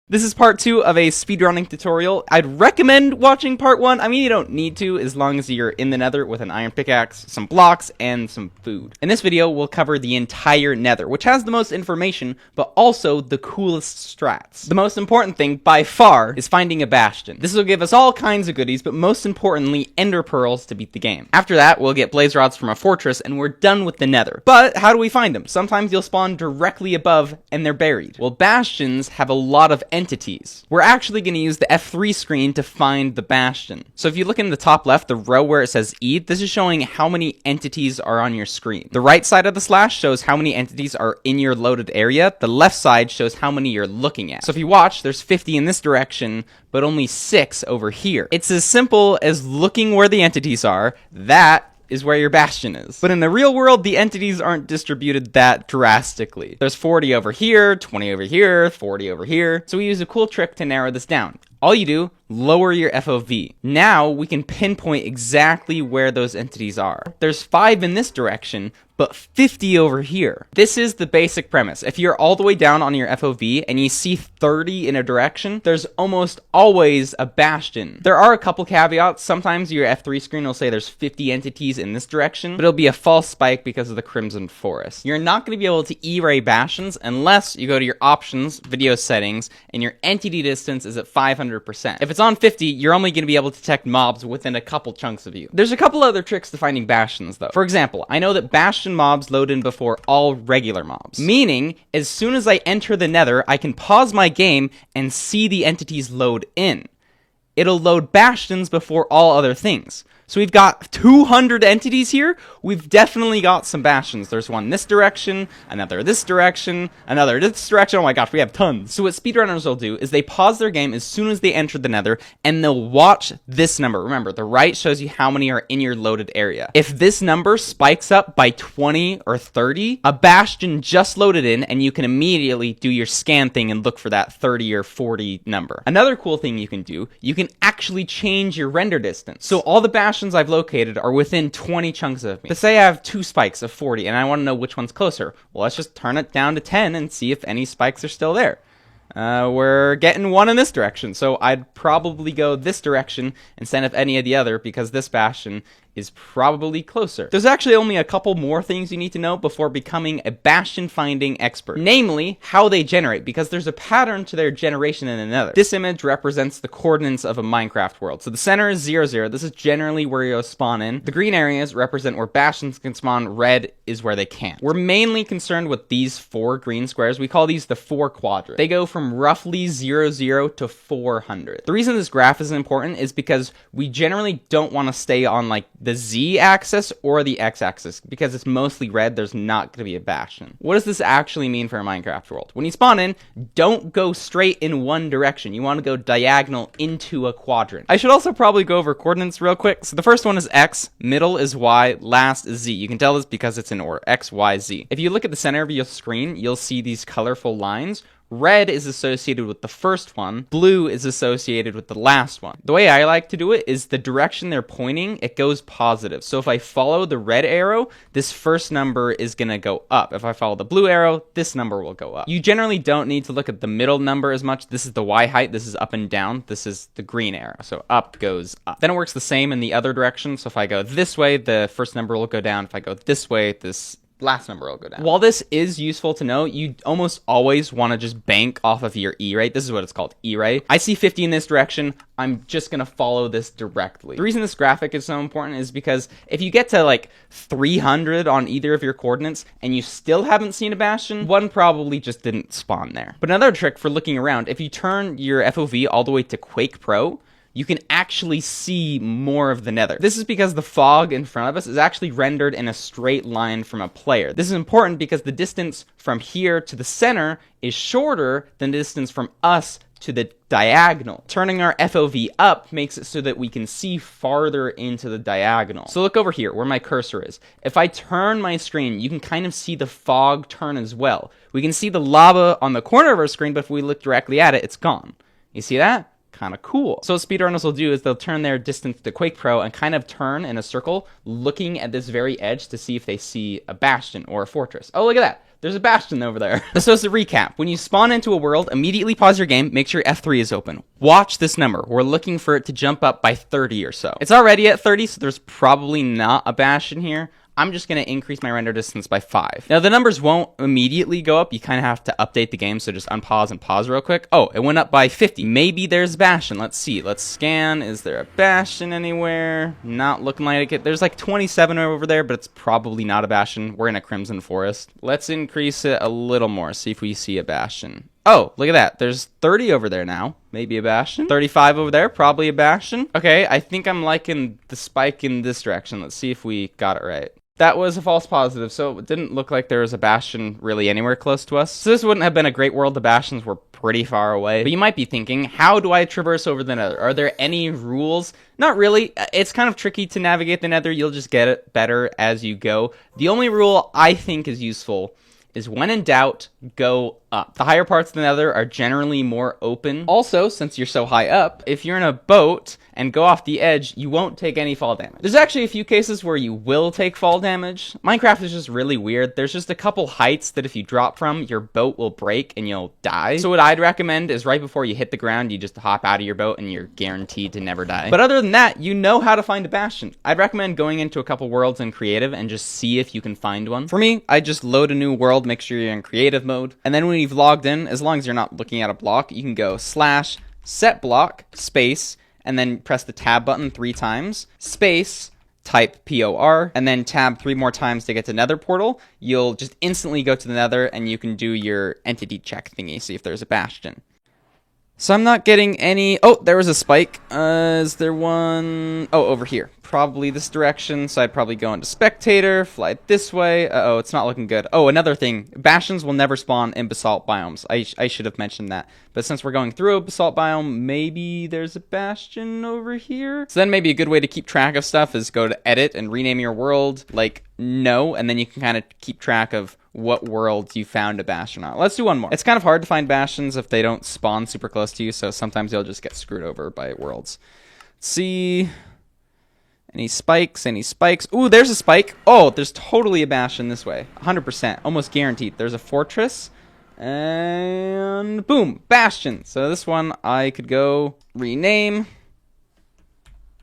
This is part 2 of a speedrunning tutorial. I'd recommend watching part 1. I mean, you don't need to, as long as you're in the nether with an iron pickaxe, some blocks, and some food. In this video, we'll cover the entire nether, which has the most information, but also the coolest strats. The most important thing, by far, is finding a bastion. This will give us all kinds of goodies, but most importantly, ender pearls to beat the game. After that, we'll get blaze rods from a fortress, and we're done with the nether. But how do we find them? Sometimes you'll spawn directly above, and they're buried. Well, bastions have a lot of entities. We're actually going to use the F3 screen to find the bastion. So if you look in the top left, the row where it says E, this is showing how many entities are on your screen. The right side of the slash shows how many entities are in your loaded area. The left side shows how many you're looking at. So if you watch, there's 50 in this direction, but only 6 over here. It's as simple as looking where the entities are. That is where your bastion is. But in the real world, the entities aren't distributed that drastically. There's 40 over here, 20 over here, 40 over here. So we use a cool trick to narrow this down. All you do, lower your FOV. Now we can pinpoint exactly where those entities are. There's 5 in this direction, but 50 over here. This is the basic premise. If you're all the way down on your FOV and you see 30 in a direction, there's almost always a bastion. There are a couple caveats. Sometimes your F3 screen will say there's 50 entities in this direction, but it'll be a false spike because of the Crimson Forest. You're not going to be able to E-ray bastions unless you go to your options, video settings, and your entity distance is at 500%. If it's on 50, you're only going to be able to detect mobs within a couple chunks of you. There's a couple other tricks to finding bastions though. For example, I know that bastion mobs load in before all regular mobs. Meaning, as soon as I enter the nether, I can pause my game and see the entities load in. It'll load bastions before all other things. So we've got 200 entities here. We've definitely got some bastions. There's one this direction, another this direction, another this direction. Oh my gosh, we have tons. So what speedrunners will do is they pause their game as soon as they enter the nether, and they'll watch this number. Remember, the right shows you how many are in your loaded area. If this number spikes up by 20 or 30, a bastion just loaded in, and you can immediately do your scan thing and look for that 30 or 40 number. Another cool thing you can do, you can actually change your render distance. So all the bastions I've located are within 20 chunks of me. But say I have 2 spikes of 40 and I want to know which one's closer. Well, let's just turn it down to 10 and see if any spikes are still there. We're getting 1 in this direction, so I'd probably go this direction instead of any of the other because this bastion is probably closer. There's actually only a couple more things you need to know before becoming a bastion finding expert. Namely, how they generate, because there's a pattern to their generation in the nether. This image represents the coordinates of a Minecraft world. So the center is 0, 0. This is generally where you'll spawn in. The green areas represent where bastions can spawn. Red is where they can't. We're mainly concerned with these 4 green squares. We call these the 4 quadrants. They go from roughly 0, 0 to 400. The reason this graph is important is because we generally don't want to stay on like the Z-axis or the X-axis, because it's mostly red, there's not going to be a bastion. What does this actually mean for a Minecraft world? When you spawn in, don't go straight in one direction. You want to go diagonal into a quadrant. I should also probably go over coordinates real quick. So the first one is X, middle is Y, last is Z. You can tell this because it's in order, X, Y, Z. If you look at the center of your screen, you'll see these colorful lines. Red is associated with the first one. Blue is associated with the last one. The way I like to do it is the direction they're pointing, it goes positive. So if I follow the red arrow, this first number is going to go up. If I follow the blue arrow, this number will go up. You generally don't need to look at the middle number as much. This is the Y height. This is up and down. This is the green arrow. So up goes up. Then it works the same in the other direction. So if I go this way, the first number will go down. If I go this way, this last number will go down. While this is useful to know, you almost always want to just bank off of your E-ray. This is what it's called, E-ray. I see 50 in this direction. I'm just going to follow this directly. The reason this graphic is so important is because if you get to like 300 on either of your coordinates and you still haven't seen a bastion, one probably just didn't spawn there. But another trick for looking around, if you turn your FOV all the way to Quake Pro, you can actually see more of the nether. This is because the fog in front of us is actually rendered in a straight line from a player. This is important because the distance from here to the center is shorter than the distance from us to the diagonal. Turning our FOV up makes it so that we can see farther into the diagonal. So look over here where my cursor is. If I turn my screen, you can kind of see the fog turn as well. We can see the lava on the corner of our screen, but if we look directly at it, it's gone. You see that? kind of cool. So what speedrunners will do is they'll turn their distance to Quake Pro and kind of turn in a circle, looking at this very edge to see if they see a bastion or a fortress. Oh, look at that. There's a bastion over there. So as a recap, when you spawn into a world, immediately pause your game, make sure F3 is open. Watch this number. We're looking for it to jump up by 30 or so. It's already at 30, so there's probably not a bastion here. I'm just going to increase my render distance by 5. Now, the numbers won't immediately go up. You kind of have to update the game, so just unpause and pause real quick. Oh, it went up by 50. Maybe there's Bastion. Let's see. Let's scan. Is there a Bastion anywhere? Not looking like it. There's like 27 over there, but it's probably not a Bastion. We're in a Crimson Forest. Let's increase it a little more, see if we see a Bastion. Oh, look at that. There's 30 over there now. Maybe a Bastion. 35 over there. Probably a Bastion. Okay, I think I'm liking the spike in this direction. Let's see if we got it right. That was a false positive, so it didn't look like there was a Bastion really anywhere close to us. So this wouldn't have been a great world. The Bastions were pretty far away. But you might be thinking, how do I traverse over the Nether? Are there any rules? Not really. It's kind of tricky to navigate the Nether. You'll just get it better as you go. The only rule I think is useful is when in doubt, go up. The higher parts of the Nether are generally more open. Also, since you're so high up, if you're in a boat and go off the edge, you won't take any fall damage. There's actually a few cases where you will take fall damage. Minecraft is just really weird. There's just a couple heights that if you drop from, your boat will break and you'll die. So what I'd recommend is right before you hit the ground, you just hop out of your boat and you're guaranteed to never die. But other than that, you know how to find a bastion. I'd recommend going into a couple worlds in creative and just see if you can find one. For me, I just load a new world, make sure you're in creative mode, and then when you've logged in, as long as you're not looking at a block, you can go /set_block space and then press the tab button 3 times, space, type POR, and then tab 3 more times to get to Nether portal. You'll just instantly go to the Nether and you can do your entity check thingy, see if there's a bastion. So I'm not getting any... Oh, there was a spike. Is there one... Oh, over here. Probably this direction, so I'd probably go into spectator, fly this way. Uh-oh, it's not looking good. Oh, another thing. Bastions will never spawn in basalt biomes. I should have mentioned that. But since we're going through a basalt biome, maybe there's a bastion over here? So then maybe a good way to keep track of stuff is go to edit and rename your world, like, no, and then you can kind of keep track of what worlds you found a bastion on. Let's do one more. It's kind of hard to find bastions if they don't spawn super close to you, so sometimes you'll just get screwed over by worlds. Let's see... Any spikes? Any spikes? Ooh, there's a spike. Oh, there's totally a bastion this way. 100%. Almost guaranteed. There's a fortress. And boom, bastion. So this one I could go rename.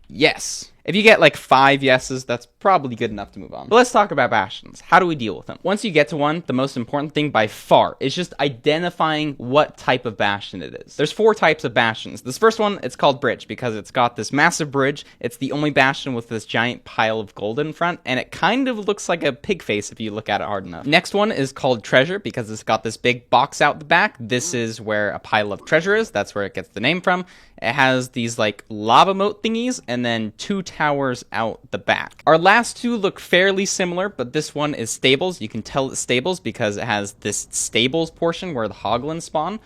Yes. If you get like 5 yeses, that's probably good enough to move on. But let's talk about bastions. How do we deal with them? Once you get to one, the most important thing by far is just identifying what type of bastion it is. There's 4 types of bastions. This first one, it's called bridge because it's got this massive bridge. It's the only bastion with this giant pile of gold in front, and it kind of looks like a pig face if you look at it hard enough. Next one is called treasure because it's got this big box out the back. This is where a pile of treasure is. That's where it gets the name from. It has these like lava moat thingies and then 2 towers out the back. Our last 2 look fairly similar, but this one is stables. You can tell it's stables because it has this stables portion where the hoglins spawn.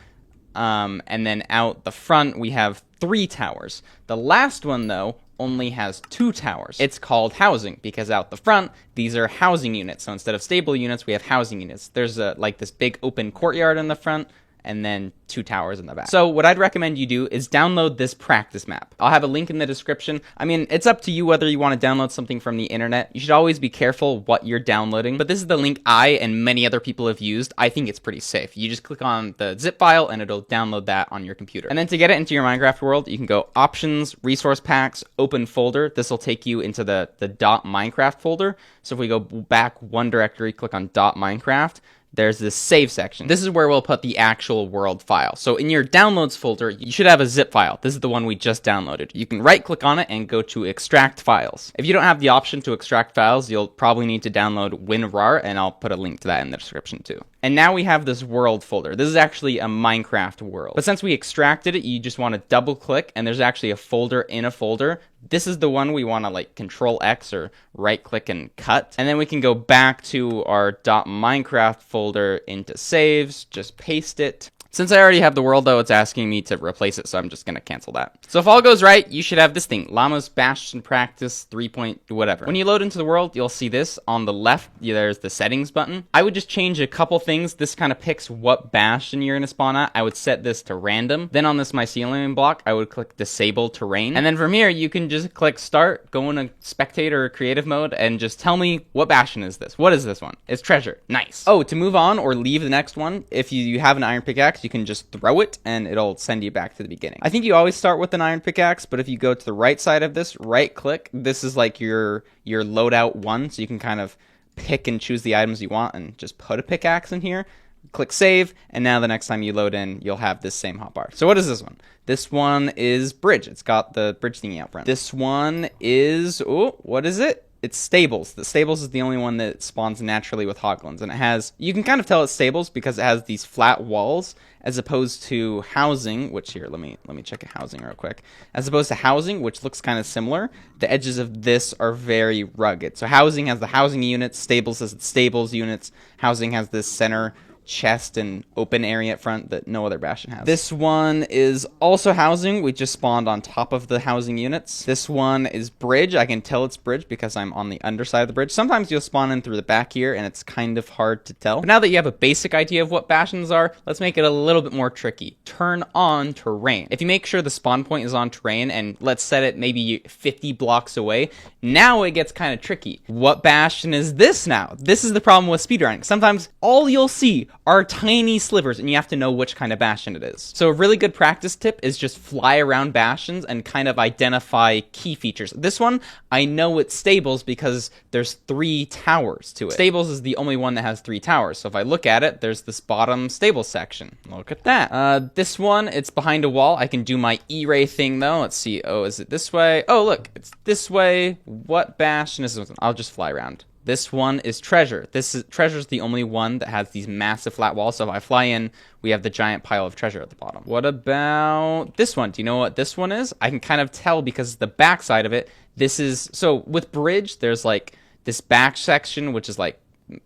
And then out the front, we have 3 towers. The last one, though, only has 2 towers. It's called housing because out the front, these are housing units. So instead of stable units, we have housing units. There's like this big open courtyard in the front, and then 2 towers in the back. So what I'd recommend you do is download this practice map. I'll have a link in the description. I mean, it's up to you whether you want to download something from the internet. You should always be careful what you're downloading, but this is the link I and many other people have used. I think it's pretty safe. You just click on the zip file and it'll download that on your computer. And then to get it into your Minecraft world, you can go options, resource packs, open folder. This will take you into the .minecraft folder. So if we go back one directory, click on .minecraft, there's this save section. This is where we'll put the actual world file. So in your downloads folder, you should have a zip file. This is the one we just downloaded. You can right click on it and go to extract files. If you don't have the option to extract files, you'll probably need to download WinRAR, and I'll put a link to that in the description too. And now we have this world folder. This is actually a Minecraft world. But since we extracted it, you just want to double click and there's actually a folder in a folder. This is the one we want to like Control X or right click and cut. And then we can go back to our .minecraft folder into saves, just paste it. Since I already have the world, though, it's asking me to replace it, so I'm just going to cancel that. So if all goes right, you should have this thing, Llama's Bastion Practice 3. Whatever. When you load into the world, you'll see this on the left. There's the settings button. I would just change a couple things. This kind of picks what bastion you're going to spawn at. I would set this to random. Then on this mycelium block, I would click disable terrain. And then from here, you can just click start, go in a spectator or creative mode, and just tell me what bastion is this. What is this one? It's treasure. Nice. Oh, to move on or leave the next one, if you have an iron pickaxe, you can just throw it and it'll send you back to the beginning. I think you always start with an iron pickaxe, but if you go to the right side of this, right click, this is like your loadout one, so you can kind of pick and choose the items you want and just put a pickaxe in here. Click save, and now the next time you load in, you'll have this same hotbar. So what is this one? This one is bridge. It's got the bridge thingy out front. This one is, oh, what is it? It's stables. The stables is the only one that spawns naturally with hoglins, and it has, you can kind of tell it's stables because it has these flat walls as opposed to housing, which here, let me check a housing real quick. As opposed to housing, which looks kind of similar, the edges of this are very rugged. So housing has the housing units, stables has the stables units, housing has this center chest and open area at front that no other bastion has. This one is also housing. We just spawned on top of the housing units. This one is bridge. I can tell it's bridge because I'm on the underside of the bridge. Sometimes you'll spawn in through the back here and it's kind of hard to tell. But now that you have a basic idea of what bastions are, let's make it a little bit more tricky. Turn on terrain. If you make sure the spawn point is on terrain and let's set it maybe 50 blocks away, now it gets kind of tricky. What bastion is this now? This is the problem with speedrunning. Sometimes all you'll see are tiny slivers, and you have to know which kind of bastion it is. So a really good practice tip is just fly around bastions and kind of identify key features. This one, I know it's stables because there's 3 towers to it. Stables is the only one that has 3 towers. So if I look at it, there's this bottom stable section. Look at that. This one, it's behind a wall. I can do my E-ray thing though. Let's see. Oh, is it this way? Oh, look, it's this way. What bastion is this one? I'll just fly around. This one is treasure. Treasure's the only one that has these massive flat walls. So if I fly in, we have the giant pile of treasure at the bottom. What about this one? Do you know what this one is? I can kind of tell because the back side of it, this is, so with bridge, there's like this back section, which is like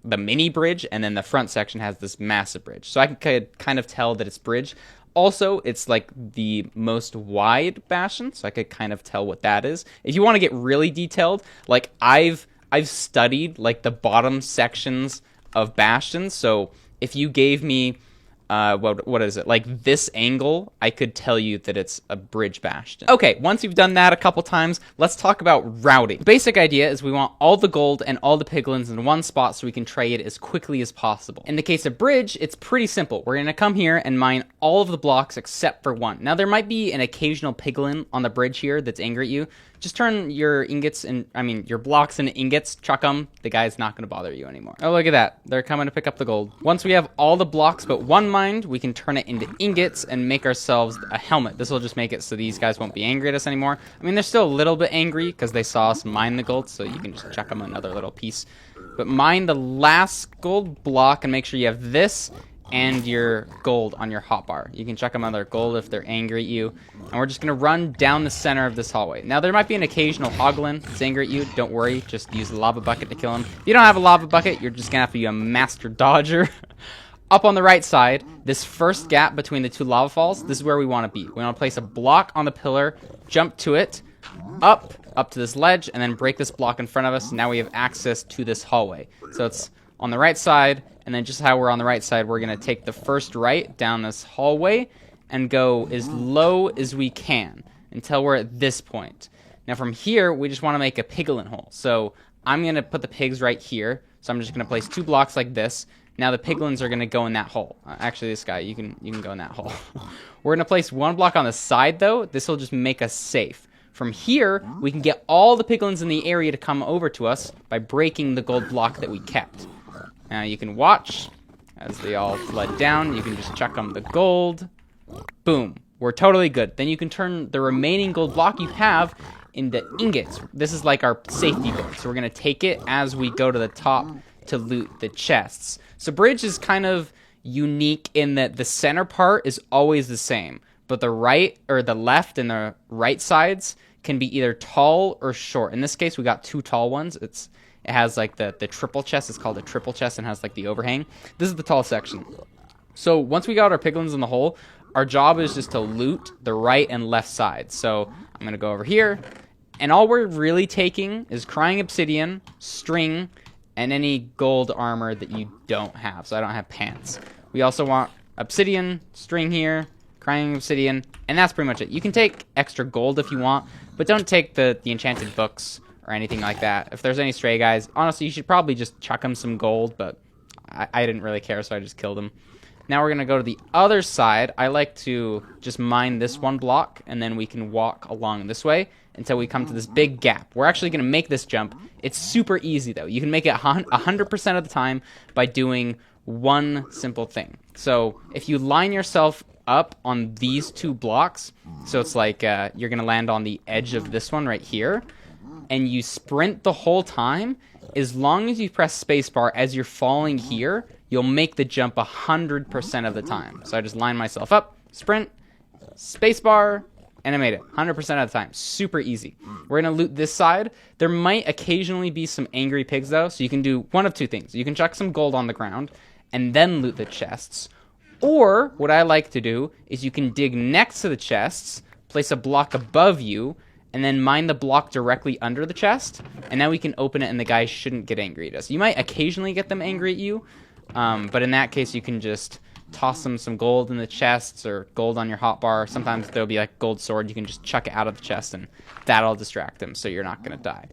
the mini bridge, and then the front section has this massive bridge. So I can kind of tell that it's bridge. Also, it's like the most wide bastion, so I could kind of tell what that is. If you want to get really detailed, like I've studied like the bottom sections of bastions. So if you gave me, what is it? Like this angle, I could tell you that it's a bridge bastion. Okay, once you've done that a couple times, let's talk about routing. The basic idea is we want all the gold and all the piglins in one spot so we can trade as quickly as possible. In the case of bridge, it's pretty simple. We're gonna come here and mine all of the blocks except for one. Now there might be an occasional piglin on the bridge here that's angry at you. Just turn your ingots and, your blocks into ingots, chuck them. The guy's not going to bother you anymore. Oh, look at that. They're coming to pick up the gold. Once we have all the blocks but one mined, we can turn it into ingots and make ourselves a helmet. This will just make it so these guys won't be angry at us anymore. They're still a little bit angry because they saw us mine the gold, so you can just chuck them another little piece. But mine the last gold block and make sure you have this and your gold on your hotbar. You can chuck them on their gold if they're angry at you. And we're just gonna run down the center of this hallway. Now there might be an occasional hoglin that's angry at you. Don't worry, just use the lava bucket to kill him. If you don't have a lava bucket, you're just gonna have to be a master dodger. Up on the right side, this first gap between the 2 lava falls, this is where we wanna be. We wanna place a block on the pillar, jump to it, up to this ledge, and then break this block in front of us. Now we have access to this hallway. So it's on the right side, and then just how we're on the right side, we're going to take the first right down this hallway and go as low as we can until we're at this point. Now from here, we just want to make a piglin hole. So I'm going to put the pigs right here. So I'm just going to place 2 blocks like this. Now the piglins are going to go in that hole. Actually, this guy, you can go in that hole. We're going to place 1 block on the side, though. This will just make us safe. From here, we can get all the piglins in the area to come over to us by breaking the gold block that we kept. Now you can watch as they all flood down. You can just chuck them the gold. Boom. We're totally good. Then you can turn the remaining gold block you have into ingots. This is like our safety gold. So we're going to take it as we go to the top to loot the chests. So bridge is kind of unique in that the center part is always the same. But the right or the left and the right sides can be either tall or short. In this case, we got 2 tall ones. It has like the triple chest. It's called a triple chest and has like the overhang. This is the tall section. So once we got our piglins in the hole, our job is just to loot the right and left side. So I'm going to go over here, and all we're really taking is crying obsidian, string, and any gold armor that you don't have. So I don't have pants. We also want obsidian, string here, crying obsidian, and that's pretty much it. You can take extra gold if you want, but don't take the enchanted books or anything like that. If there's any stray guys, honestly, you should probably just chuck them some gold, but I didn't really care, so I just killed them. Now we're going to go to the other side. I like to just mine this one block, and then we can walk along this way until we come to this big gap. We're actually going to make this jump. It's super easy, though. You can make it 100% of the time by doing one simple thing. So if you line yourself up on these two blocks, so it's like you're going to land on the edge of this one right here, and you sprint the whole time, as long as you press spacebar as you're falling here, you'll make the jump 100% of the time. So I just line myself up, sprint, spacebar, and I made it 100% of the time. Super easy. We're going to loot this side. There might occasionally be some angry pigs, though, so you can do one of two things. You can chuck some gold on the ground and then loot the chests. Or what I like to do is you can dig next to the chests, place a block above you, and then mine the block directly under the chest, and now we can open it and the guys shouldn't get angry at us. You might occasionally get them angry at you, but in that case you can just toss them some gold in the chests or gold on your hotbar. Sometimes there'll be like gold sword, you can just chuck it out of the chest and that'll distract them so you're not going to die.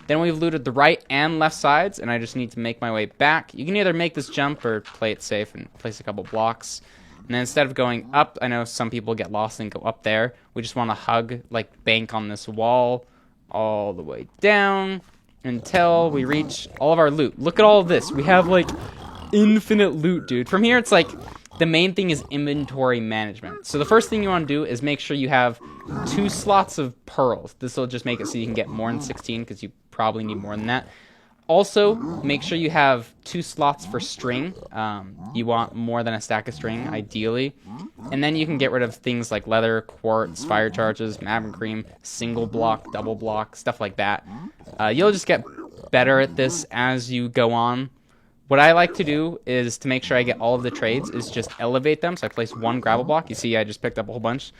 Then we've looted the right and left sides, and I just need to make my way back. You can either make this jump or play it safe and place a couple blocks. And then instead of going up, I know some people get lost and go up there. We just want to hug, like bank on this wall all the way down until we reach all of our loot. Look at all of this. We have like infinite loot, dude. From here, it's like the main thing is inventory management. So the first thing you want to do is make sure you have 2 slots of pearls. This will just make it so you can get more than 16 because you probably need more than that. Also, make sure you have 2 slots for string. You want more than a stack of string, ideally. And then you can get rid of things like leather, quartz, fire charges, maverick cream, single block, double block, stuff like that. You'll just get better at this as you go on. What I like to do is to make sure I get all of the trades is just elevate them. So I place 1 gravel block. You see I just picked up a whole bunch.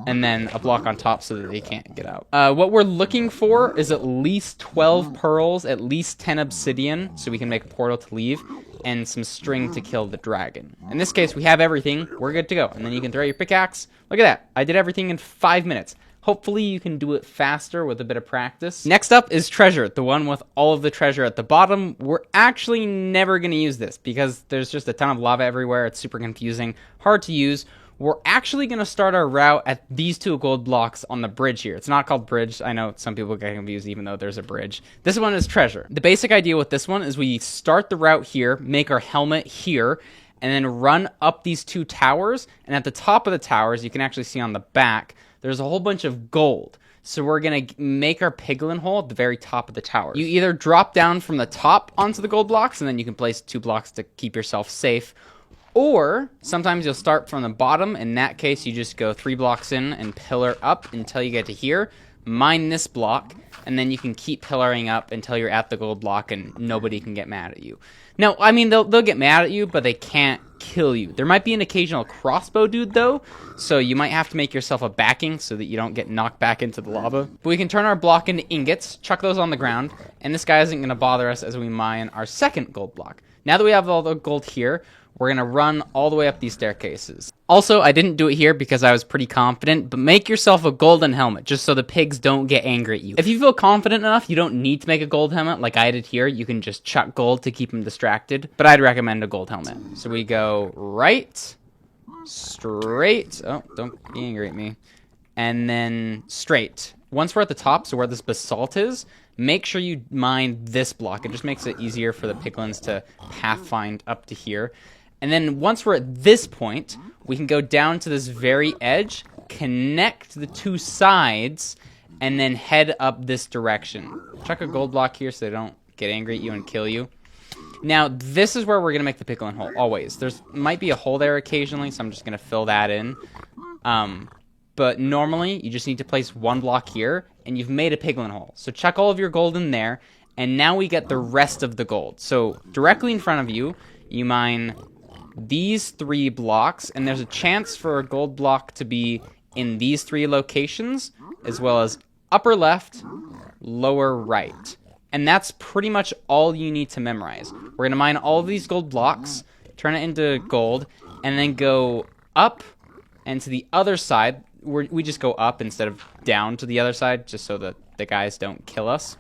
And then a block on top so that they can't get out. What we're looking for is at least 12 pearls, at least 10 obsidian, so we can make a portal to leave, and some string to kill the dragon. In this case, we have everything. We're good to go. And then you can throw your pickaxe. Look at that. I did everything in 5 minutes. Hopefully you can do it faster with a bit of practice. Next up is treasure, the one with all of the treasure at the bottom. We're actually never going to use this because there's just a ton of lava everywhere. It's super confusing, hard to use. We're actually going to start our route at these 2 gold blocks on the bridge here. It's not called bridge. I know some people get confused even though there's a bridge. This one is treasure. The basic idea with this one is we start the route here, make our helmet here, and then run up these 2 towers. And at the top of the towers, you can actually see on the back, there's a whole bunch of gold. So we're going to make our piglin hole at the very top of the tower. You either drop down from the top onto the gold blocks, and then you can place 2 blocks to keep yourself safe. Or sometimes you'll start from the bottom. In that case, you just go 3 blocks in and pillar up until you get to here. Mine this block, and then you can keep pillaring up until you're at the gold block and nobody can get mad at you. Now, I mean, they'll get mad at you, but they can't kill you. There might be an occasional crossbow dude, though, so you might have to make yourself a backing so that you don't get knocked back into the lava. But we can turn our block into ingots, chuck those on the ground, and this guy isn't going to bother us as we mine our second gold block. Now that we have all the gold here, we're going to run all the way up these staircases. Also, I didn't do it here because I was pretty confident, but make yourself a golden helmet just so the pigs don't get angry at you. If you feel confident enough, you don't need to make a gold helmet like I did here. You can just chuck gold to keep them distracted, but I'd recommend a gold helmet. So we go right, straight. Oh, don't be angry at me. And then straight. Once we're at the top, so where this basalt is, make sure you mine this block. It just makes it easier for the piglins to pathfind up to here. And then once we're at this point, we can go down to this very edge, connect the 2 sides, and then head up this direction. Chuck a gold block here so they don't get angry at you and kill you. Now, this is where we're going to make the piglin hole, always. There's might be a hole there occasionally, so I'm just going to fill that in. But normally, you just need to place 1 block here, and you've made a piglin hole. So chuck all of your gold in there, and now we get the rest of the gold. So directly in front of you, you mine these 3 blocks, and there's a chance for a gold block to be in these 3 locations, as well as upper left, lower right. And that's pretty much all you need to memorize. We're gonna mine all of these gold blocks, turn it into gold, and then go up and to the other side. We just go up instead of down to the other side, just so that the guys don't kill us.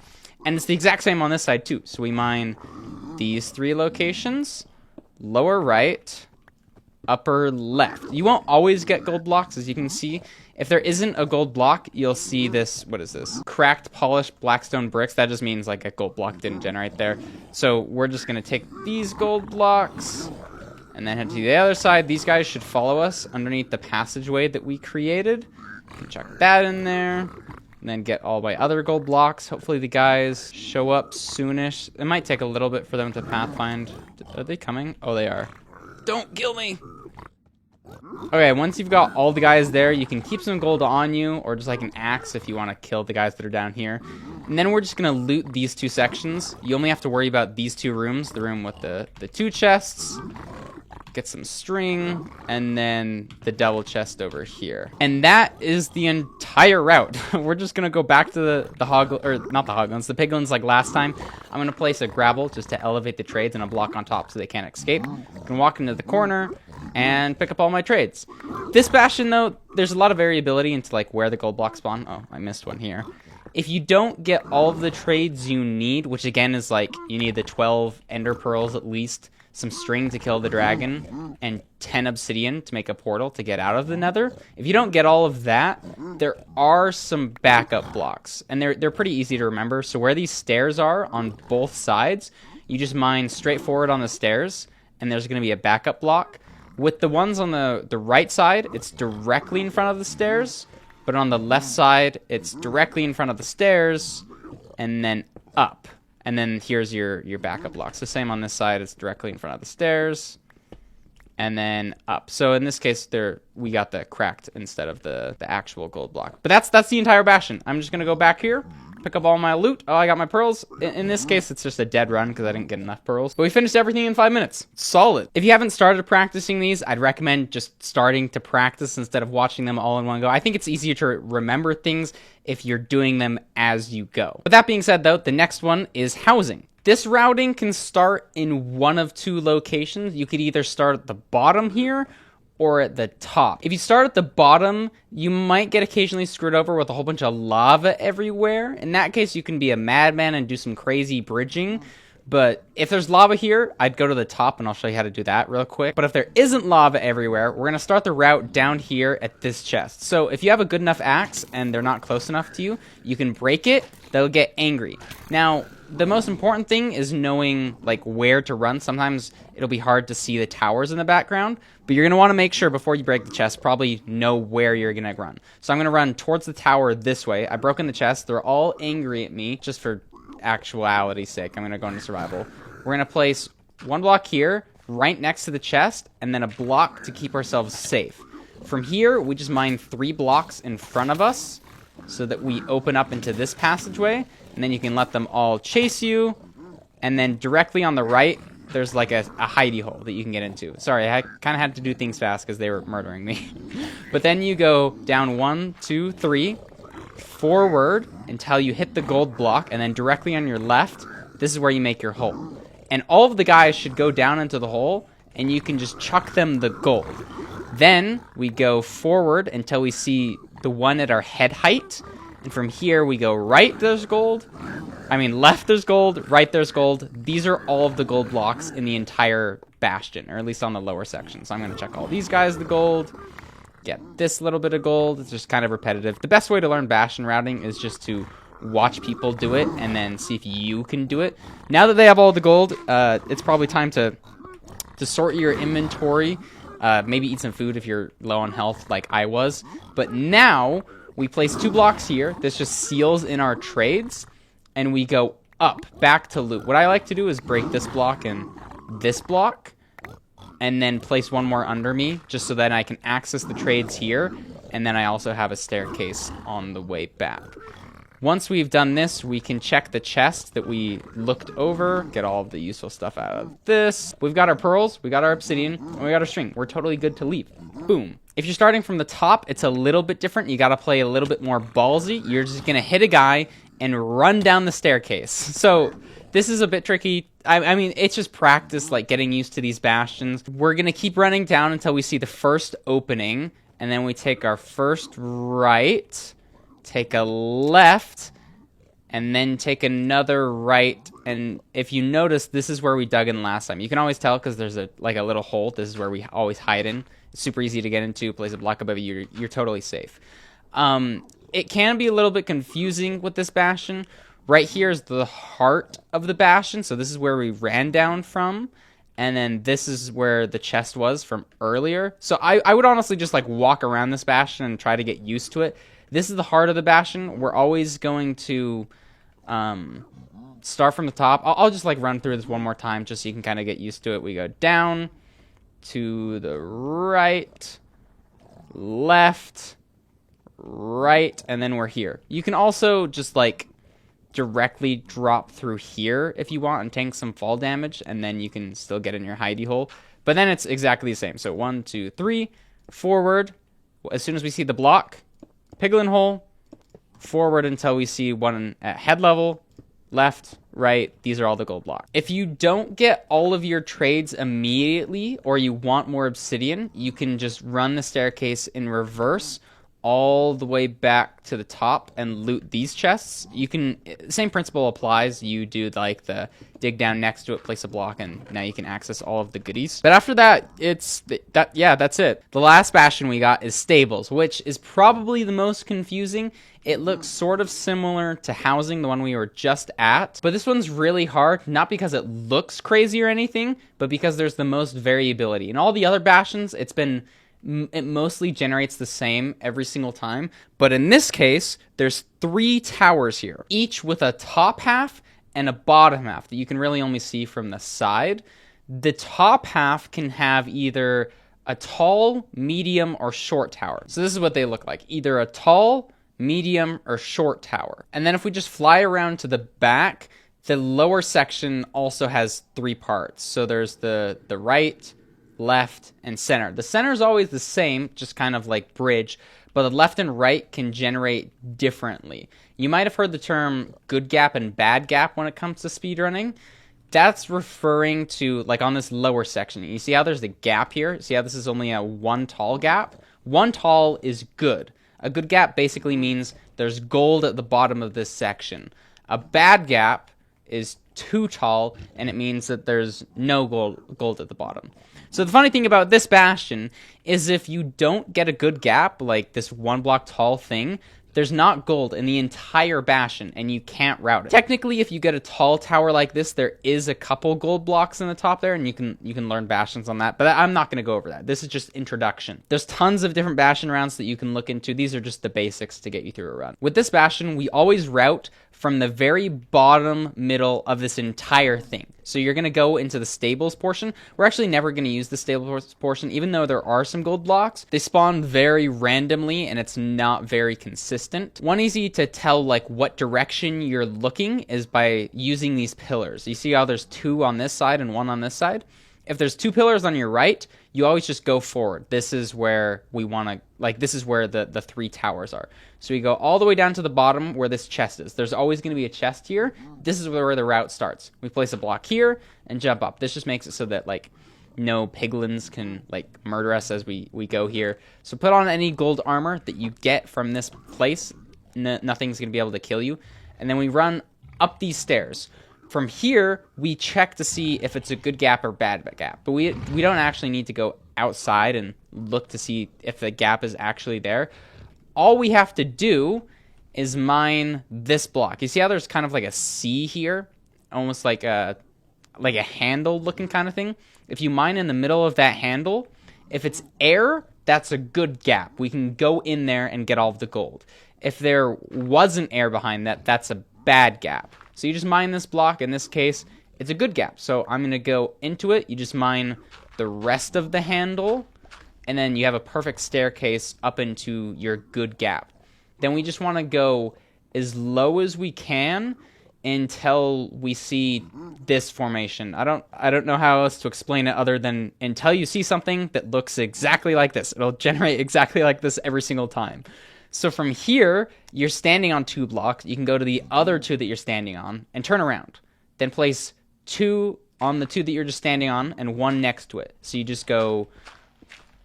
And it's the exact same on this side too. So we mine these 3 locations, lower right, upper left. You won't always get gold blocks, as you can see. If there isn't a gold block, you'll see this, what is this? Cracked, polished blackstone bricks. That just means like a gold block didn't generate there. So we're just gonna take these gold blocks and then head to the other side. These guys should follow us underneath the passageway that we created. Chuck that in there, and then get all my other gold blocks. Hopefully the guys show up soonish. It might take a little bit for them to pathfind. Are they coming? Oh, they are. Don't kill me! Okay, once you've got all the guys there, you can keep some gold on you, or just like an axe if you want to kill the guys that are down here. And then we're just going to loot these 2 sections. You only have to worry about these 2 rooms, the room with the 2 chests, get some string, and then the double chest over here. And that is the entire route. We're just gonna go back to the hog, or not the hoglins, the piglins like last time. I'm gonna place a gravel just to elevate the trades and a block on top so they can't escape. I can walk into the corner and pick up all my trades. This bastion though, there's a lot of variability into like where the gold blocks spawn. Oh, I missed one here. If you don't get all of the trades you need, which again is like you need the 12 ender pearls at least, some string to kill the dragon, and 10 obsidian to make a portal to get out of the nether. If you don't get all of that, there are some backup blocks, and they're pretty easy to remember. So where these stairs are on both sides, you just mine straight forward on the stairs, and there's going to be a backup block. With the ones on the right side, it's directly in front of the stairs, but on the left side, it's directly in front of the stairs, and then up. And then here's your backup blocks. The same on this side. It's directly in front of the stairs. And then up. So in this case, we got the cracked instead of the actual gold block. But that's the entire bastion. I'm just going to go back here, pick up all my loot. Oh, I got my pearls. In this case, it's just a dead run because I didn't get enough pearls. But we finished everything in 5 minutes. Solid. If you haven't started practicing these, I'd recommend just starting to practice instead of watching them all in one go. I think it's easier to remember things if you're doing them as you go. But that being said, though, the next one is housing. This routing can start in one of 2 locations. You could either start at the bottom here or at the top. If you start at the bottom, you might get occasionally screwed over with a whole bunch of lava everywhere. In that case, you can be a madman and do some crazy bridging. But if there's lava here, I'd go to the top, and I'll show you how to do that real quick. But if there isn't lava everywhere, we're going to start the route down here at this chest. So if you have a good enough axe and they're not close enough to you, you can break it. They'll get angry. Now, the most important thing is knowing like where to run. Sometimes it'll be hard to see the towers in the background, but you're going to want to make sure before you break the chest, probably know where you're going to run. So I'm going to run towards the tower this way. I've broken the chest. They're all angry at me just for actuality's sake. I'm going to go into survival. We're going to place 1 block here right next to the chest and then a block to keep ourselves safe. From here, we just mine 3 blocks in front of us so that we open up into this passageway, and then you can let them all chase you, and then directly on the right, there's like a hidey hole that you can get into. Sorry, I kind of had to do things fast because they were murdering me. But then you go down 1, 2, 3, forward until you hit the gold block, and then directly on your left, this is where you make your hole. And all of the guys should go down into the hole, and you can just chuck them the gold. Then we go forward until we see the one at our head height, and from here we go right, there's gold. I mean left, there's gold, right, there's gold. These are all of the gold blocks in the entire bastion, or at least on the lower section. So I'm going to check all these guys the gold, get this little bit of gold. It's just kind of repetitive. The best way to learn bastion routing is just to watch people do it and then see if you can do it. Now that they have all the gold, it's probably time to sort your inventory. Maybe eat some food if you're low on health like I was. But now we place 2 blocks here. This just seals in our trades. And we go up, back to loot. What I like to do is break this block and this block. And then place 1 more under me, just so that I can access the trades here. And then I also have a staircase on the way back. Once we've done this, we can check the chest that we looked over, get all of the useful stuff out of this. We've got our pearls, we got our obsidian, and we got our string. We're totally good to leave. Boom. If you're starting from the top, it's a little bit different. You gotta play a little bit more ballsy. You're just gonna hit a guy and run down the staircase. So this is a bit tricky. I mean, it's just practice, like getting used to these bastions. We're gonna keep running down until we see the first opening, and then we take our first right, take a left, and then take another right. And if you notice, this is where we dug in last time. You can always tell because there's a little hole. This is where we always hide in. It's super easy to get into. Place a block above you, you're totally safe. It can be a little bit confusing with this bastion. Right here is the heart of the bastion, so this is where we ran down from, and then this is where the chest was from earlier. So I would honestly just like walk around this bastion and try to get used to it. This is the heart of the bastion. We're always going to start from the top. I'll just like run through this one more time just so you can kind of get used to it. We go down, to the right, left, right, and then we're here. You can also just like directly drop through here if you want and tank some fall damage, and then you can still get in your hidey hole. But then it's exactly the same. So 1, 2, 3, forward. As soon as we see the block, piglin hole, forward until we see one at head level, left, right. These are all the gold blocks. If you don't get all of your trades immediately, or you want more obsidian, you can just run the staircase in reverse all the way back to the top and loot these chests. You can, same principle applies. You do like the dig down next to it, place a block, and now you can access all of the goodies. But after that, that's it. The last bastion we got is stables, which is probably the most confusing. It looks sort of similar to housing, the one we were just at, but this one's really hard, not because it looks crazy or anything, but because there's the most variability. In all the other bastions, it mostly generates the same every single time. But in this case, there's 3 towers here, each with a top half and a bottom half that you can really only see from the side. The top half can have either a tall, medium, or short tower. So this is what they look like, either a tall, medium, or short tower. And then if we just fly around to the back, the lower section also has 3 parts. So there's the right, left, and center. The center is always the same, just kind of like bridge, but the left and right can generate differently. You might have heard the term good gap and bad gap when it comes to speedrunning. That's referring to, like on this lower section, you see how there's the gap here? See how this is only a 1 tall gap? 1 tall is good. A good gap basically means there's gold at the bottom of this section. A bad gap is 2 tall, and it means that there's no gold at the bottom. So the funny thing about this bastion is if you don't get a good gap, like this 1 block tall thing, there's not gold in the entire bastion, and you can't route it. Technically, if you get a tall tower like this, there is a couple gold blocks in the top there, and you can learn bastions on that, but I'm not going to go over that. This is just introduction. There's tons of different bastion rounds that you can look into. These are just the basics to get you through a run. With this bastion, we always route from the very bottom middle of this entire thing. So you're going to go into the stables portion. We're actually never going to use the stables portion, even though there are some gold blocks. They spawn very randomly, and it's not very consistent. One easy to tell like what direction you're looking is by using these pillars. You see how there's 2 on this side and 1 on this side? If there's 2 pillars on your right, you always just go forward. This is where we want to, like, this is where the 3 towers are. So we go all the way down to the bottom where this chest is. There's always going to be a chest here. This is where the route starts. We place a block here and jump up. This just makes it so that, like, no piglins can, like, murder us as we go here. So put on any gold armor that you get from this place. Nothing's going to be able to kill you. And then we run up these stairs. From here, we check to see if it's a good gap or bad gap. But we don't actually need to go outside and look to see if the gap is actually there. All we have to do is mine this block. You see how there's kind of like a C here? Almost like a handle looking kind of thing. If you mine in the middle of that handle, if it's air, that's a good gap. We can go in there and get all of the gold. If there wasn't air behind that, that's a bad gap. So you just mine this block. In this case, it's a good gap. So I'm going to go into it. You just mine the rest of the handle, and then you have a perfect staircase up into your good gap. Then we just want to go as low as we can until we see this formation. I don't know how else to explain it other than until you see something that looks exactly like this. It'll generate exactly like this every single time. So from here, you're standing on 2 blocks. You can go to the other 2 that you're standing on and turn around. Then place 2 on the 2 that you're just standing on and 1 next to it. So you just go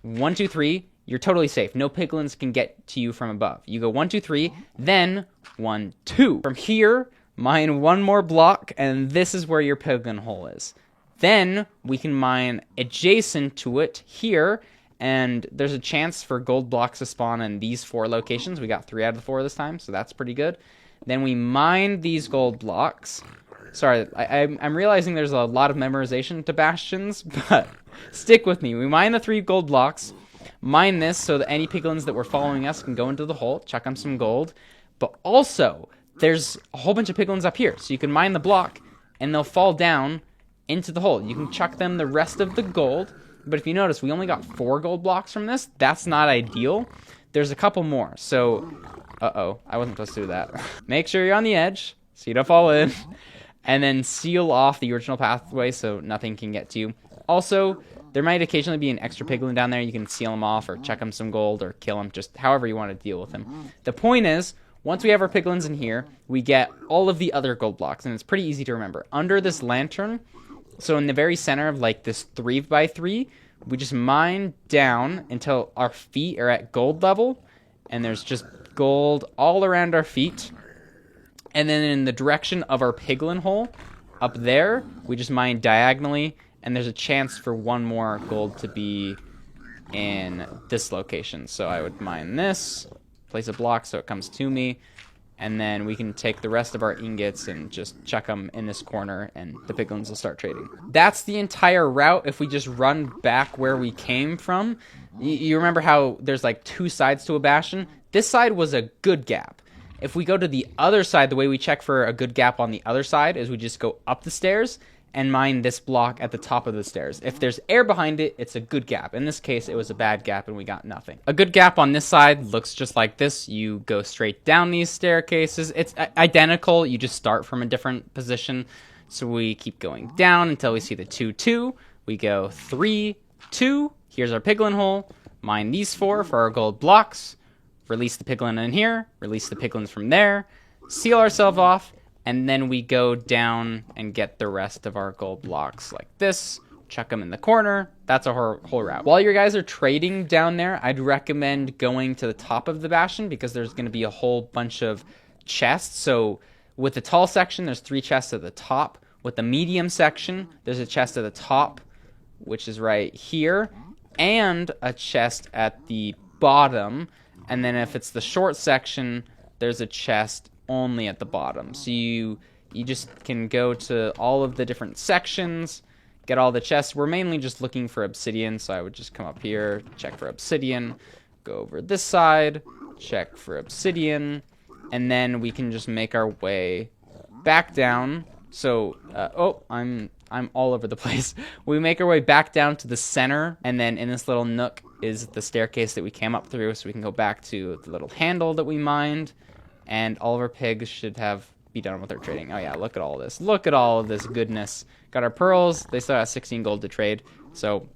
1, 2, 3. You're totally safe. No piglins can get to you from above. You go 1, 2, 3, then 1, 2. From here, mine 1 more block, and this is where your piglin hole is. Then we can mine adjacent to it here, and there's a chance for gold blocks to spawn in these 4 locations. We got 3 out of the 4 this time, so that's pretty good. Then we mine these gold blocks. Sorry, I'm realizing there's a lot of memorization to bastions, but stick with me. We mine the 3 gold blocks, mine this so that any piglins that were following us can go into the hole, chuck them some gold, but also there's a whole bunch of piglins up here, so you can mine the block, and they'll fall down into the hole. You can chuck them the rest of the gold, but if you notice, we only got 4 gold blocks from this. That's not ideal. There's a couple more, so... Uh-oh, I wasn't supposed to do that. Make sure you're on the edge, so you don't fall in, and then seal off the original pathway so nothing can get to you. Also, there might occasionally be an extra piglin down there. You can seal them off, or chuck them some gold, or kill them, just however you want to deal with them. The point is, once we have our piglins in here, we get all of the other gold blocks, and it's pretty easy to remember. Under this lantern, so in the very center of like this 3x3, we just mine down until our feet are at gold level, and there's just gold all around our feet. And then in the direction of our piglin hole, up there, we just mine diagonally, and there's a chance for 1 more gold to be in this location. So I would mine this, place a block so it comes to me, and then we can take the rest of our ingots and just chuck them in this corner, and the piglins will start trading. That's the entire route if we just run back where we came from. You remember how there's like 2 sides to a bastion? This side was a good gap. If we go to the other side, the way we check for a good gap on the other side is we just go up the stairs and mine this block at the top of the stairs. If there's air behind it, it's a good gap. In this case, it was a bad gap and we got nothing. A good gap on this side looks just like this. You go straight down these staircases. It's identical. You just start from a different position. So we keep going down until we see the 2, 2. We go 3, 2. Here's our piglin hole. Mine these 4 for our gold blocks. Release the piglin in here. Release the piglins from there. Seal ourselves off. And then we go down and get the rest of our gold blocks like this. Chuck them in the corner. That's our whole route. While you guys are trading down there, I'd recommend going to the top of the bastion because there's going to be a whole bunch of chests. So with the tall section, there's 3 chests at the top. With the medium section, there's a chest at the top, which is right here, and a chest at the bottom. And then if it's the short section, there's a chest only at the bottom. So you just can go to all of the different sections, get all the chests. We're mainly just looking for obsidian, so I would just come up here, check for obsidian, go over this side, check for obsidian, and then we can just make our way back down. So, oh, I'm all over the place. We make our way back down to the center, and then in this little nook is the staircase that we came up through, so we can go back to the little handle that we mined, and all of our pigs should be done with their trading. Oh yeah, look at all this. Look at all of this goodness. Got our pearls. They still have 16 gold to trade, so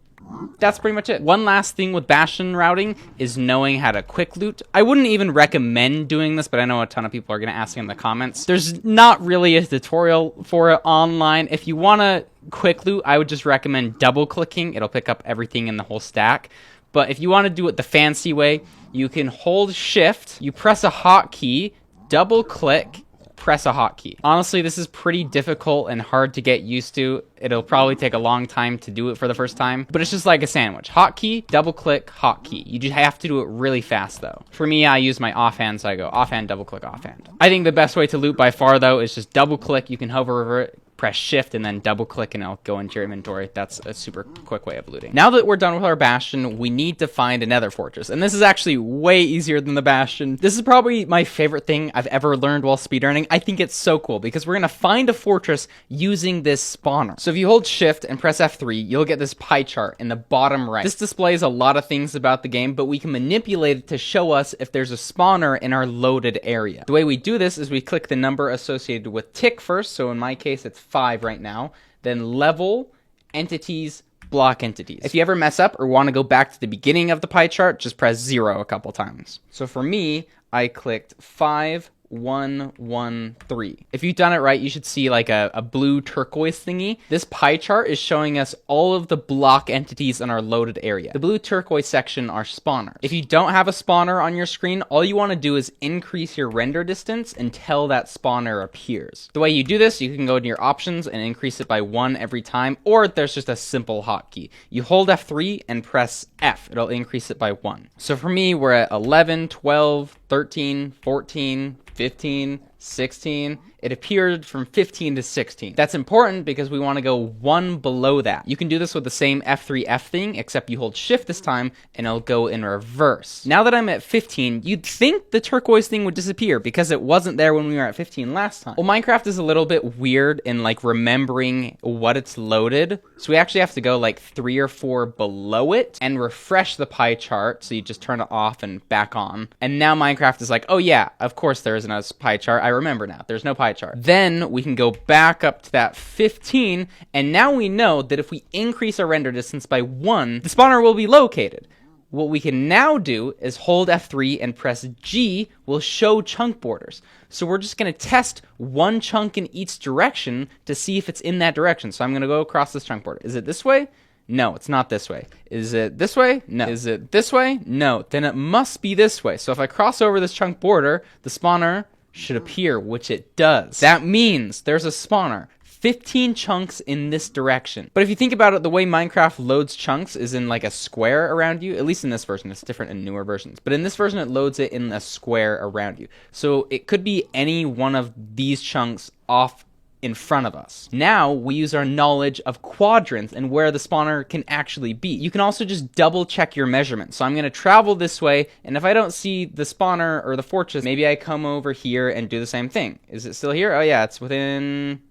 that's pretty much it. One last thing with bastion routing is knowing how to quick loot. I wouldn't even recommend doing this, but I know a ton of people are going to ask in the comments. There's not really a tutorial for it online. If you want to quick loot, I would just recommend double clicking. It'll pick up everything in the whole stack. But if you want to do it the fancy way, you can hold shift, you press a hotkey, double click, press a hotkey. Honestly, this is pretty difficult and hard to get used to. It'll probably take a long time to do it for the first time, but it's just like a sandwich. Hotkey, double click, hotkey. You just have to do it really fast though. For me, I use my offhand, so I go offhand, double click, offhand. I think the best way to loot by far though is just double click. You can hover over it, press shift and then double click and it'll go into your inventory. That's a super quick way of looting. Now that we're done with our bastion, we need to find a nether fortress. And this is actually way easier than the bastion. This is probably my favorite thing I've ever learned while speedrunning. I think it's so cool because we're going to find a fortress using this spawner. So if you hold shift and press F3, you'll get this pie chart in the bottom right. This displays a lot of things about the game, but we can manipulate it to show us if there's a spawner in our loaded area. The way we do this is we click the number associated with tick first. So in my case, it's 5 right now. Then level, entities, block entities. If you ever mess up or want to go back to the beginning of the pie chart, just press 0 a couple times. So for me, I clicked 5, 1, 1, 3. If you've done it right, you should see like a blue turquoise thingy. This pie chart is showing us all of the block entities in our loaded area. The blue turquoise section are spawners. If you don't have a spawner on your screen, all you want to do is increase your render distance until that spawner appears. The way you do this, you can go to your options and increase it by 1 every time, or there's just a simple hotkey. You hold F3 and press F. It'll increase it by 1. So for me, we're at 11, 12, 13, 14, 15, 16. It appeared from 15 to 16. That's important because we want to go 1 below that. You can do this with the same F3F thing, except you hold shift this time and it'll go in reverse. Now that I'm at 15, you'd think the turquoise thing would disappear because it wasn't there when we were at 15 last time. Well, Minecraft is a little bit weird in like remembering what it's loaded. So we actually have to go like 3 or 4 below it and refresh the pie chart. So you just turn it off and back on. And now Minecraft is like, oh yeah, of course there isn't a pie chart. I remember now. There's no pie chart. Then we can go back up to that 15, and now we know that if we increase our render distance by 1, the spawner will be located. What we can now do is hold F3 and press G will show chunk borders. So we're just going to test 1 chunk in each direction to see if it's in that direction. So I'm going to go across this chunk border. Is it this way? No, it's not this way. Is it this way? No. Is it this way? No. Then it must be this way. So if I cross over this chunk border, the spawner should appear, which it does. That means there's a spawner 15 chunks in this direction. But if you think about it, the way Minecraft loads chunks is in like a square around you. At least in this version. It's different in newer versions. But in this version, it loads it in a square around you. So it could be any one of these chunks off in front of us. Now we use our knowledge of quadrants and where the spawner can actually be. You can also just double check your measurements. So I'm going to travel this way, and if I don't see the spawner or the fortress, maybe I come over here and do the same thing. Is it still here? Oh yeah, it's within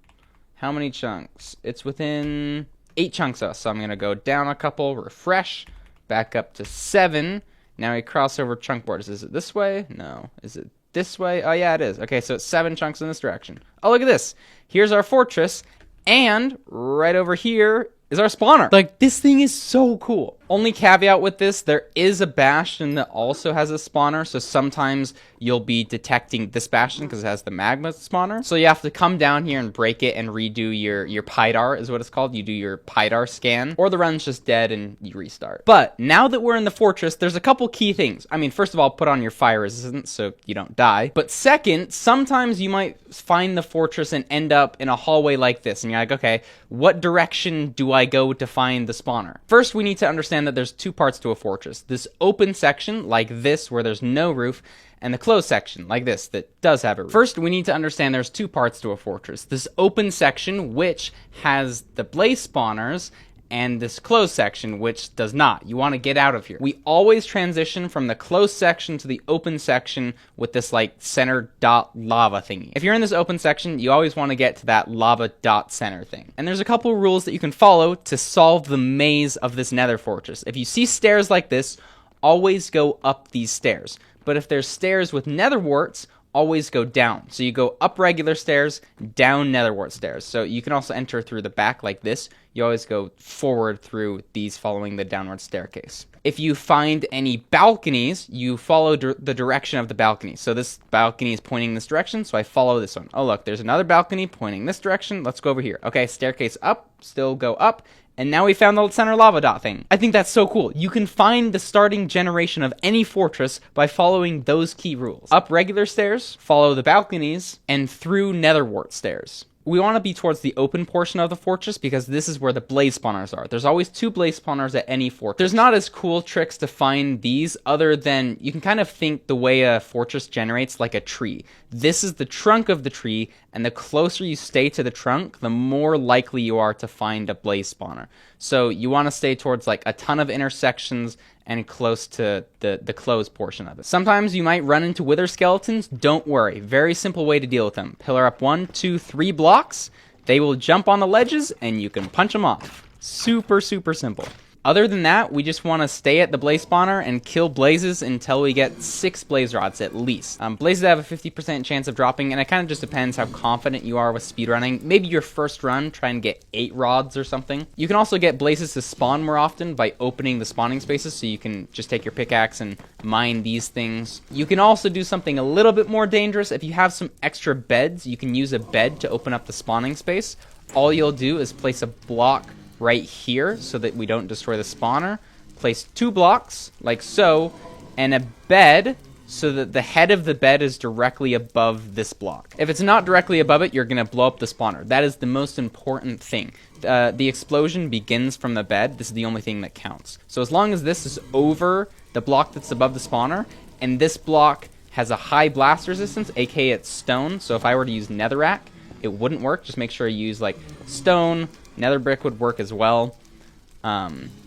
how many chunks? It's within 8 chunks of us. So I'm going to go down a couple, refresh, back up to 7. Now we cross over chunk borders. Is it this way? No. Is it this way? Oh yeah, it is. Okay, so it's 7 chunks in this direction. Oh, look at this. Here's our fortress, and right over here is our spawner. Like, this thing is so cool. Only caveat with this, there is a bastion that also has a spawner, so sometimes you'll be detecting this bastion because it has the magma spawner. So you have to come down here and break it and redo your PIDAR is what it's called. You do your PIDAR scan, or the run's just dead and you restart. But now that we're in the fortress, there's a couple key things. I mean, first of all, put on your fire resistance so you don't die. But second, sometimes you might find the fortress and end up in a hallway like this, and you're like, okay, what direction do I go to find the spawner? First, we need to understand that there's 2 parts to a fortress. This open section, like this, where there's no roof, and the closed section, like this, that does have a roof. First, we need to understand there's 2 parts to a fortress. This open section, which has the blaze spawners, and this closed section, which does not. You want to get out of here. We always transition from the closed section to the open section with this like center dot lava thingy. If you're in this open section, you always want to get to that lava dot center thing. And there's a couple rules that you can follow to solve the maze of this nether fortress. If you see stairs like this, always go up these stairs. But if there's stairs with nether warts, always go down. So you go up regular stairs, down netherwart stairs. So you can also enter through the back like this. You always go forward through these following the downward staircase. If you find any balconies, you follow the direction of the balcony. So this balcony is pointing this direction, so I follow this one. Oh look, there's another balcony pointing this direction. Let's go over here. Okay, staircase up, still go up. And now we found the center lava dot thing. I think that's so cool. You can find the starting generation of any fortress by following those key rules. Up regular stairs, follow the balconies, and through netherwart stairs. we want to be towards the open portion of the fortress because this is where the blaze spawners are. There's always 2 blaze spawners at any fortress. There's not as cool tricks to find these other than you can kind of think the way a fortress generates like a tree. This is the trunk of the tree, and the closer you stay to the trunk, the more likely you are to find a blaze spawner. So you want to stay towards like a ton of intersections and close to the closed portion of it. Sometimes you might run into wither skeletons. Don't worry. Very simple way to deal with them. Pillar up 1, 2, 3 blocks. They will jump on the ledges and you can punch them off. Super, super simple. Other than that, we just want to stay at the blaze spawner and kill blazes until we get 6 blaze rods at least. Blazes have a 50% chance of dropping, and it kind of just depends how confident you are with speedrunning. Maybe your first run, try and get 8 rods or something. You can also get blazes to spawn more often by opening the spawning spaces, so you can just take your pickaxe and mine these things. You can also do something a little bit more dangerous. If you have some extra beds, you can use a bed to open up the spawning space. All you'll do is place a block right here so that we don't destroy the spawner. Place 2 blocks like so, and a bed so that the head of the bed is directly above this block. If it's not directly above it, you're gonna blow up the spawner. That is the most important thing. The explosion begins from the bed. This is the only thing that counts. So as long as this is over the block that's above the spawner, and this block has a high blast resistance, aka it's stone, so if I were to use netherrack, it wouldn't work. Just make sure you use like stone. Nether brick would work as well.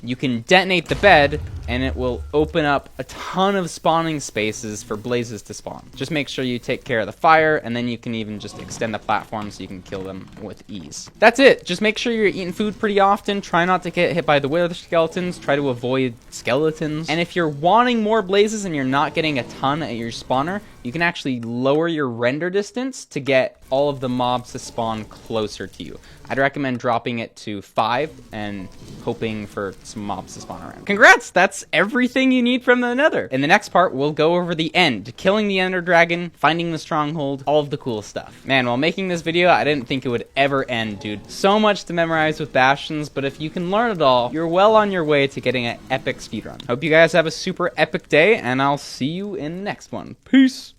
You can detonate the bed, and it will open up a ton of spawning spaces for blazes to spawn. Just make sure you take care of the fire, and then you can even just extend the platform so you can kill them with ease. That's it. Just make sure you're eating food pretty often. Try not to get hit by the wither skeletons. Try to avoid skeletons. And if you're wanting more blazes and you're not getting a ton at your spawner, you can actually lower your render distance to get all of the mobs to spawn closer to you. I'd recommend dropping it to 5 and hoping for some mobs to spawn around. Congrats! That's everything you need from the nether. In the next part, we'll go over the end, killing the ender dragon, finding the stronghold, all of the cool stuff. Man, while making this video, I didn't think it would ever end, dude. So much to memorize with bastions, but if you can learn it all, you're well on your way to getting an epic speedrun. Hope you guys have a super epic day, and I'll see you in the next one. Peace!